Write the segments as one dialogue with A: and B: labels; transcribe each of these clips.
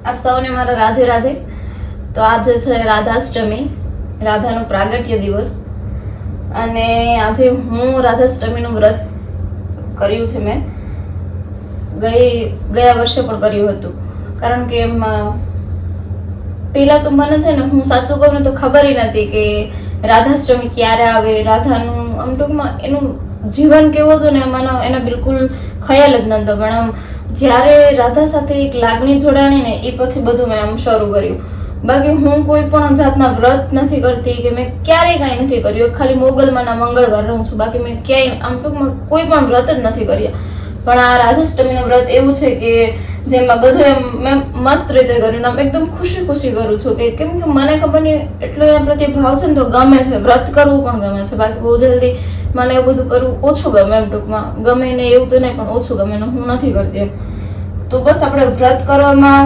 A: આપ સૌને મારા રાધે રાધે. તો આજે છે રાધાષ્ટમી, રાધાનો પ્રાગટ્ય દિવસ. અને આજે હું રાધાષ્ટમીનું વ્રત કર્યું છે. મેં ગયા વર્ષે પણ કર્યું હતું. કારણ કે એમાં પહેલા તો મને છે ને, હું સાચું કહું ને તો ખબર નથી કે રાધાષ્ટમી ક્યારે આવે. રાધાનું આમ ટૂંકમાં એનું જીવન કેવું હતું ને મને એના બિલકુલ ખ્યાલ જ નહોતો. પણ આમ જ્યારે રાધા સાથે એક લાગણી જોડાણી ને એ પછી બધું મેં આમ શરૂ કર્યું. બાકી હું કોઈ પણ જાતના વ્રત નથી કરતી કે મેં ક્યારેય કાંઈ નથી કર્યું. ખાલી મોગલમાંના મંગળવાર રહું છું, બાકી મેં ક્યાંય આમ ટૂંકમાં કોઈ પણ વ્રત જ નથી કર્યા. પણ આ રાધાષ્ટમીનું વ્રત એવું છે કે જેમાં બધું એમ મેં મસ્ત રીતે કર્યું. આમ એકદમ ખુશી ખુશી કરું છું કે કેમ કે મને ખબર નહીં એટલો એના પ્રત્યે ભાવ છે ને, તો ગમે છે. વ્રત કરવું પણ ગમે છે. બાકી બહુ જલ્દી મને એવું બધું કરવું ઓછું ગમે. એમ ટૂંકમાં ગમે ને એવું તો નહીં, પણ ઓછું ગમે ને હું નથી કરતી એમ. તો બસ આપણે વ્રત કરવામાં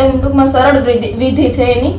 A: એમ ટૂંકમાં સરળ વિધિ છે એની.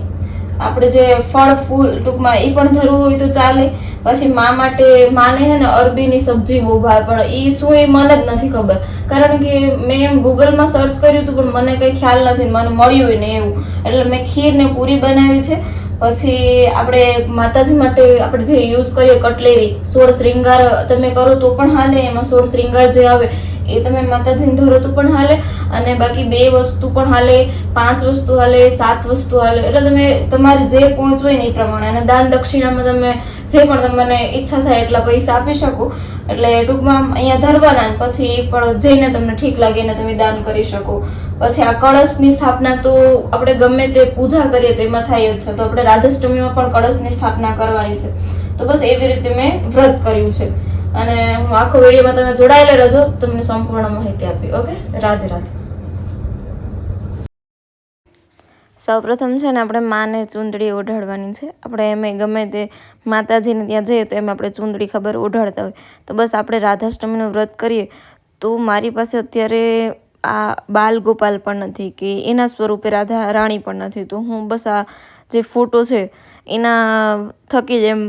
A: આપણે જે ફળ ફૂલ ટૂંકમાં એ પણ ધરવું હોય તો ચાલે. પછી મા માટે માને હે ને અરબીની સબ્જી બહુ ભાવે, પણ એ શું એ મને જ નથી ખબર. કારણ કે મેં એમ ગૂગલમાં સર્ચ કર્યું હતું પણ મને કંઈ ખ્યાલ નથી, મને મળ્યું ને એવું. એટલે મેં ખીર ને પૂરી બનાવી છે. પછી આપણે માતાજી માટે આપણે જે યુઝ કરીએ કટલેરી, 16 શ્રીંગાર તમે કરો તો પણ હાલે. એમાં 16 શ્રીંગાર જે આવે એ તમે માતાજીને ધરો તો પણ હાલે. અને બાકી 2 વસ્તુ પણ હાલે, 5 વસ્તુ હાલે, 7 વસ્તુ હાલે. એટલે તમે તમારે જે પહોંચવું હોય ને એ પ્રમાણે. અને દાન દક્ષિણામાં તમે જે પણ તમને ઈચ્છા થાય એટલા પૈસા આપી શકો. એટલે ટૂંકમાં અહીંયા ધરવાના, પછી પણ જઈને તમને ઠીક લાગે ને તમે દાન કરી શકો. પછી આ કળશની સ્થાપના તો આપણે ગમે તે પૂજા કરીએ તો એમાં થાય જ છે. તો આપણે રાધાષ્ટમીમાં પણ કળશની સ્થાપના કરવાની છે. તો બસ એવી રીતે મેં વ્રત કર્યું છે. અને હું આખો વિડીયોમાં તમે જોડાયેલા રહેજો, તમને સંપૂર્ણ માહિતી આપી. ઓકે, રાધે રાધે. સૌપ્રથમ છે ને આપણે માને ચૂંદડી ઓઢાડવાની છે. આપણે એમ ગમે તે માતાજીને ત્યાં જઈએ તો એમ આપણે ચૂંદડી ખબર ઓઢાડતા હોય. તો બસ આપણે રાધાષ્ટમીનું વ્રત કરીએ તો મારી પાસે અત્યારે આ બાલ ગોપાલ પણ નથી કે એના સ્વરૂપે રાધા રાણી પણ નથી. તો હું બસ આ જે ફોટો છે એના થકી જ એમ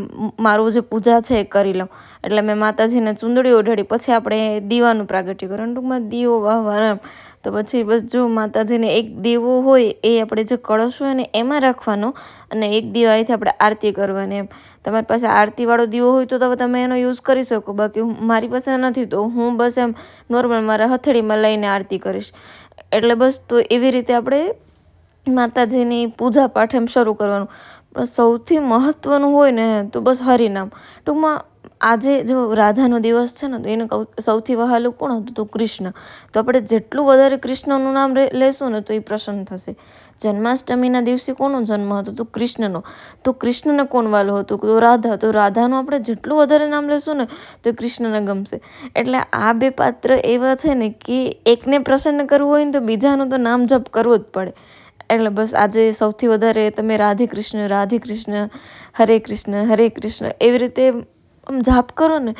A: મારું જે પૂજા છે એ કરી લઉં. એટલે મેં માતાજીને ચૂંદડી ઓઢાડી પછી આપણે દીવાનું પ્રાગટ્ય કરવાનું. ટૂંકમાં દીવો વાહવાનો. તો પછી બસ જો માતાજીને એક દીવો હોય એ આપણે જે કળશ હોય ને એમાં રાખવાનો, અને એક દીવાથી આપણે આરતી કરવાની એમ. તમારી પાસે આરતીવાળો દીવો હોય તો તમે એનો યુઝ કરી શકો. બાકી મારી પાસે નથી તો હું બસ એમ નોર્મલ મારા હથેળીમાં લઈને આરતી કરીશ. એટલે બસ તો એવી રીતે આપણે માતાજીની પૂજા પાઠ એમ શરૂ કરવાનું. પણ સૌથી મહત્ત્વનું હોય ને તો બસ હરિનામ. ટૂંકમાં આજે જો રાધાનો દિવસ છે ને તો એને સૌથી વહાલું કોણ હતું? તો કૃષ્ણ. તો આપણે જેટલું વધારે કૃષ્ણનું નામ લેશું ને તો એ પ્રસન્ન થશે. જન્માષ્ટમીના દિવસે કોનો જન્મ હતો? તો કૃષ્ણનો. તો કૃષ્ણને કોણ વાલો હતું? તો રાધા. તો રાધાનું આપણે જેટલું વધારે નામ લેશું ને તો કૃષ્ણને ગમશે. એટલે આ બે પાત્ર એવા છે ને કે એકને પ્રસન્ન કરવું હોય ને તો બીજાનું તો નામ જપ કરવો જ પડે. એટલે બસ આજે સૌથી વધારે તમે રાધે કૃષ્ણ, હરે કૃષ્ણ એવી રીતે આમ જાપ કરો ને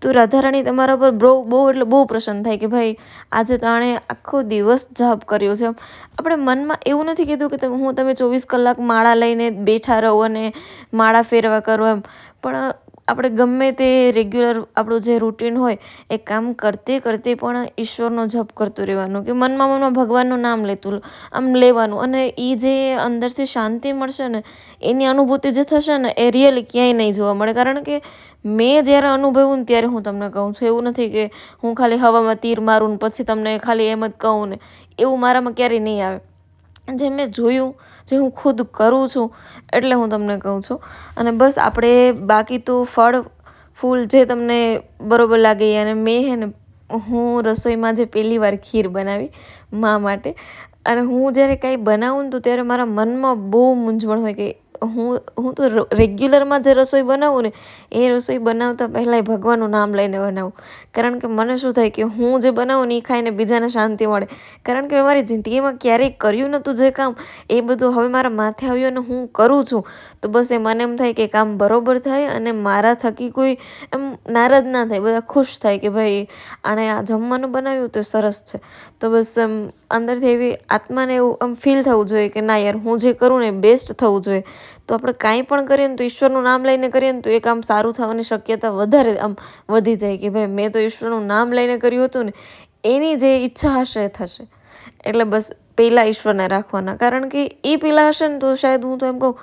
A: તો રાધા રાણી તમારા પર બહુ એટલે બહુ પ્રસન્ન થાય કે ભાઈ આજે તો આણે આખો દિવસ જાપ કર્યો છે. આપણે મનમાં એવું નથી કીધું કે તમે 24 કલાક માળા લઈને બેઠા રહો અને માળા ફેરવા કરો એમ. પણ આપણે ગમે તે રેગ્યુલર આપણું જે રૂટીન હોય એ કામ કરતે પણ ઈશ્વરનો જપ કરતું રહેવાનું, કે મનમાં ભગવાનનું નામ લેવાનું. અને એ જે અંદરથી શાંતિ મળશે ને એની અનુભૂતિ જે થશે ને એ રિયલી ક્યાંય નહીં જોવા મળે. કારણ કે મેં જ્યારે અનુભવ્યું ને ત્યારે હું તમને કહું છું. એવું નથી કે હું ખાલી હવામાં તીર મારું ને પછી તમને ખાલી એમ જ કહું ને, એવું મારામાં ક્યારેય નહીં આવે. જે મેં જોયું, જે હું ખુદ કરું છું એટલે હું તમને કહું છું. અને બસ આપણે બાકી તો ફળ ફૂલ જે તમને બરોબર લાગે. અને મેં હે ને હું રસોઈમાં જે પહેલી વાર ખીર બનાવી મા માટે, અને હું જ્યારે કાંઈ બનાવું ને તો ત્યારે મારા મનમાં બહુ મૂંઝવણ હોય કે હું તો રેગ્યુલરમાં જે રસોઈ બનાવું ને એ રસોઈ બનાવતા પહેલાંય ભગવાનનું નામ લઈને બનાવું. કારણ કે મને શું થાય કે હું જે બનાવું ને એ ખાઈને બીજાને શાંતિ મળે. કારણ કે મેં મારી જિંદગીમાં ક્યારેય કર્યું નહોતું જે કામ, એ બધું હવે મારા માથે આવ્યું અને હું કરું છું. તો બસ એ મને એમ થાય કે કામ બરોબર થાય અને મારા થકી કોઈ એમ નારાજ ના થાય, બધા ખુશ થાય કે ભાઈ આણે આ જમવાનું બનાવ્યું તો સરસ છે. તો બસ એમ અંદરથી એવી આત્માને એવું આમ ફીલ થવું જોઈએ કે ના યાર હું જે કરું ને એ બેસ્ટ થવું જોઈએ. તો આપણે કાંઈ પણ કરીએ ને તો ઈશ્વરનું નામ લઈને કરીએ ને તો એ કામ સારું થવાની શક્યતા વધારે આમ વધી જાય કે ભાઈ મેં તો ઈશ્વરનું નામ લઈને કર્યું હતું ને, એની જે ઈચ્છા હશે એ થશે. એટલે બસ પહેલાં ઈશ્વરને રાખવાના, કારણ કે એ પહેલાં હશે ને તો શાયદ હું તો એમ કહું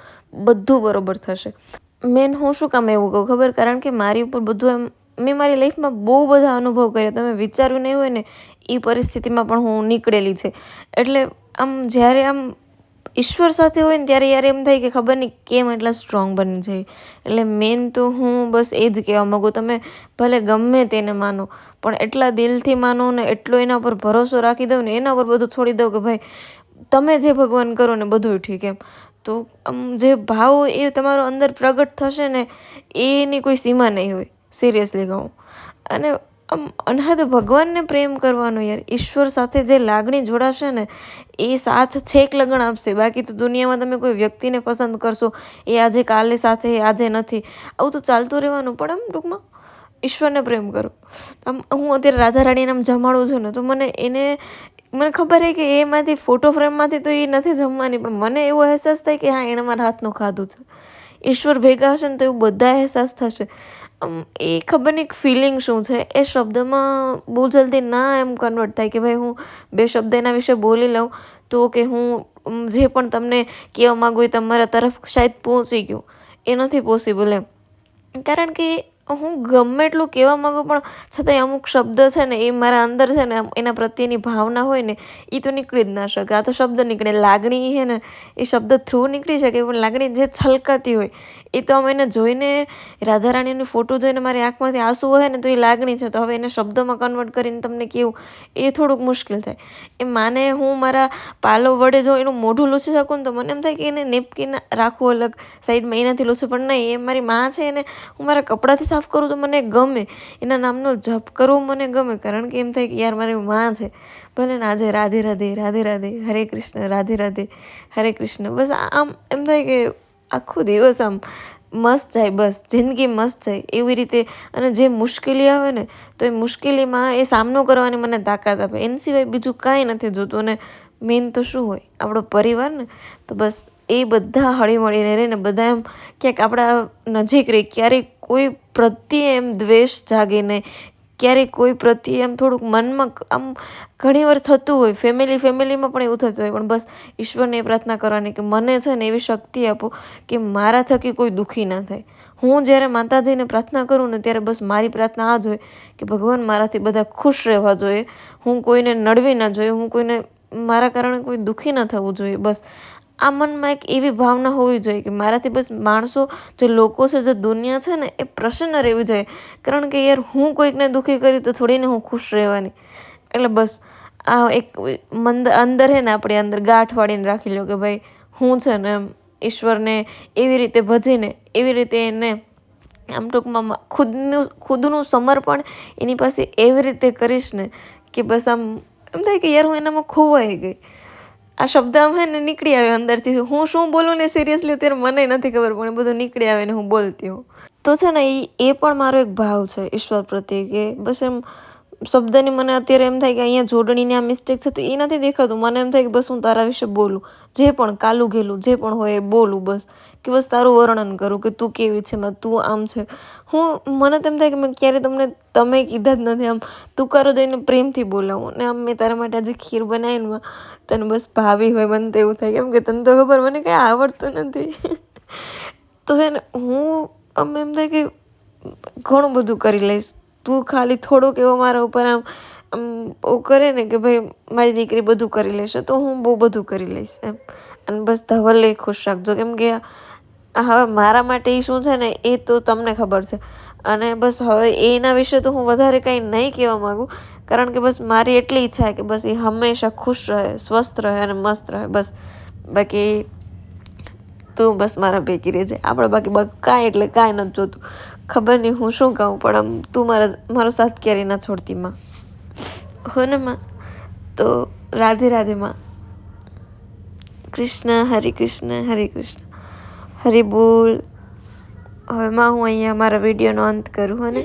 A: બધું બરાબર થશે. મેન હું શું કામ એવું કહું ખબર, કારણ કે મારી ઉપર બધું એમ મેં મારી લાઈફમાં બહુ બધા અનુભવ કર્યા, તમે વિચાર્યું નહીં હોય ને એ પરિસ્થિતિમાં પણ હું નીકળેલી છે. એટલે આમ જ્યારે આમ ઈશ્વર સાથે હોય ને ત્યારે યાર એમ થાય કે ખબર નહીં કેમ એટલા સ્ટ્રોંગ બની જાય. એટલે મેન તો હું બસ એ જ કહેવા માગું, તમે ભલે ગમે તેને માનો પણ એટલા દિલથી માનો ને એટલો એના પર ભરોસો રાખી દો ને, એના પર બધું છોડી દો કે ભાઈ તમે જે ભગવાન કરો ને બધું ઠીક એમ. તો આમ જે ભાવ એ તમારો અંદર પ્રગટ થશે ને એની કોઈ સીમા નહીં હોય, સિરિયસલી કહું. અને આમ અનહદ ભગવાનને પ્રેમ કરવાનો યાર, ઈશ્વર સાથે જે લાગણી જોડાશે ને એ સાથ છેક લગન આપશે. બાકી તો દુનિયામાં તમે કોઈ વ્યક્તિને પસંદ કરશો, એ આજે કાલે સાથે આજે નથી, આવું તો ચાલતું રહેવાનું. પણ આમ ટૂંકમાં ઈશ્વરને પ્રેમ કરો. આમ હું અત્યારે રાધા રાણીને આમ જમાડું છું ને તો મને ખબર છે કે એમાંથી ફોટો ફ્રેમમાંથી તો એ નથી જમવાની, પણ મને એવો અહેસાસ થાય કે હા એણે મારા હાથનું ખાધું છે. ઈશ્વર ભેગા હશે ને તો એવું બધા અહેસાસ થશે. એ ખબર નહીં ફિલિંગ શું છે, એ શબ્દમાં બહુ જલ્દી ના એમ કન્વર્ટ થાય કે ભાઈ હું 2 શબ્દ એના વિશે બોલી લઉં તો કે હું જે પણ તમને કહેવા માગું એ તમારા તરફ શાયદ પહોંચી ગયું. એ નથી પોસિબલ એમ, કારણ કે હું ગમે એટલું કહેવા માગું પણ છતાંય અમુક શબ્દ છે ને એ મારા અંદર છે ને એના પ્રત્યેની ભાવના હોય ને એ તો નીકળી જ ના શકે. આ તો શબ્દ નીકળે, લાગણી છે ને એ શબ્દ થ્રુ નીકળી શકે, પણ લાગણી જે છલકાતી હોય એ તો અમે એને જોઈને, રાધા રાણીની ફોટો જોઈને મારી આંખમાંથી આંસુ હોય ને તો એ લાગણી છે. તો હવે એને શબ્દમાં કન્વર્ટ કરીને તમને કેવું એ થોડુંક મુશ્કેલ થાય. એ માને હું મારા પાલો વડે જો એનું મોઢું લૂછી શકું ને તો મને એમ થાય કે એને નેપકીન રાખવું અલગ સાઈડમાં, એનાથી લૂછું. પણ નહીં, એ મારી માં છે, એને હું મારા કપડાથી સાફ કરું તો મને ગમે, એના નામનો જપ કરવું મને ગમે, કારણ કે એમ થાય કે યાર મારી માં છે. ભલે ને આજે રાધે રાધે રાધે રાધે હરે કૃષ્ણ રાધે રાધે હરે કૃષ્ણ, બસ આમ એમ થાય કે આખો દિવસ આમ મસ્ત જાય, બસ જિંદગી મસ્ત જાય એવી રીતે. અને જે મુશ્કેલી આવે ને તો એ મુશ્કેલીમાં એ સામનો કરવાની મને તાકાત આપે, એના સિવાય બીજું કાંઈ નથી જોતું. અને મેન તો શું હોય, આપણો પરિવાર ને, તો બસ એ બધા હળીમળીને રહે ને બધા એમ ક્યાંક આપણા નજીક રહે, ક્યારેક કોઈ પ્રત્યે એમ દ્વેષ જાગે નહીં, ક્યારેક કોઈ પ્રત્યે એમ થોડુંક મનમાં આમ ઘણીવાર થતું હોય, ફેમિલીમાં પણ એવું થતું હોય. પણ બસ ઈશ્વરને એ પ્રાર્થના કરવાની કે મને છે ને એવી શક્તિ આપો કે મારા થકી કોઈ દુઃખી ના થાય. હું જ્યારે માતાજીને પ્રાર્થના કરું ને ત્યારે બસ મારી પ્રાર્થના આ જ હોય કે ભગવાન મારાથી બધા ખુશ રહેવા જોઈએ, હું કોઈને નડવી ના જોઈએ, હું કોઈને મારા કારણે કોઈ દુઃખી ના થવું જોઈએ. બસ આ મનમાં એક એવી ભાવના હોવી જોઈએ કે મારાથી બસ માણસો, જે લોકો છે, જે દુનિયા છે ને એ પ્રસન્ન રહેવી જોઈએ. કારણ કે યાર હું કોઈકને દુઃખી કરી તો થોડીને હું ખુશ રહેવાની. એટલે બસ આ એક અંદર છે ને આપણી અંદર ગાંઠ વાળીને રાખી લો કે ભાઈ હું છે ને એમ ઈશ્વરને એવી રીતે ભજીને, એવી રીતે એને આમ ટૂંકમાં ખુદનું સમર્પણ એની પાસે એવી રીતે કરીશ ને કે બસ આમ એમ થાય કે યાર હું એનામાં ખોવાઈ ગઈ. આ શબ્દ આમ હે ને નીકળી આવે અંદરથી, હું શું બોલું ને સિરિયસલી અત્યારે મને નથી ખબર, પણ બધું નીકળી આવે ને હું બોલતી હોઉં. તો છે ને એ પણ મારો એક ભાવ છે ઈશ્વર પ્રત્યે કે બસ એમ શબ્દની મને અત્યારે એમ થાય કે અહીંયા જોડણીની આ મિસ્ટેક છે તો એ નથી દેખાતું. મને એમ થાય કે બસ હું તારા વિશે બોલું, જે પણ કાલું ઘેલું જે પણ હોય એ બોલું, બસ કે બસ તારું વર્ણન કરું કે તું કેવી છે, તું આમ છે. મને તો એમ થાય કે મેં ક્યારે તમે કીધા જ નથી, આમ તું કરો દઈને પ્રેમથી બોલાવું. ને આમ મેં તારા માટે આજે ખીર બનાવીને તને બસ ભાવી હોય, મને તો એવું થાય કેમ કે તને તો ખબર મને કંઈ આવડતું નથી. તો હે ને હું આમ એમ થાય કે ઘણું બધું કરી લઈશ, તું ખાલી થોડુંક એવો મારા ઉપર આમ કરે ને કે ભાઈ મારી દીકરી બધું કરી લેશે તો હું બહુ બધું કરી લઈશ એમ. અને બસ ધવલને ખુશ રાખજો, કેમ કે હવે મારા માટે એ શું છે ને એ તો તમને ખબર છે. અને બસ હવે એના વિશે તો હું વધારે કંઈ નહીં કહેવા માગું, કારણ કે બસ મારી એટલી ઈચ્છા કે બસ એ હંમેશા ખુશ રહે, સ્વસ્થ રહે અને મસ્ત રહે. બસ બાકી તું બસ મારા ભેગી રહેજે, આપણે બાકી કાંઈ એટલે કાંઈ નથી જોતું. ખબર નહીં હું શું કહું, પણ આમ તું મારો સાથ ક્યારેય ના છોડતી માં, હો ને માં. તો રાધે રાધે માં. કૃષ્ણ હરે કૃષ્ણ હરે કૃષ્ણ હરે બોલ. હવે માં હું અહીંયા મારા વિડીયોનો અંત કરું, હો ને.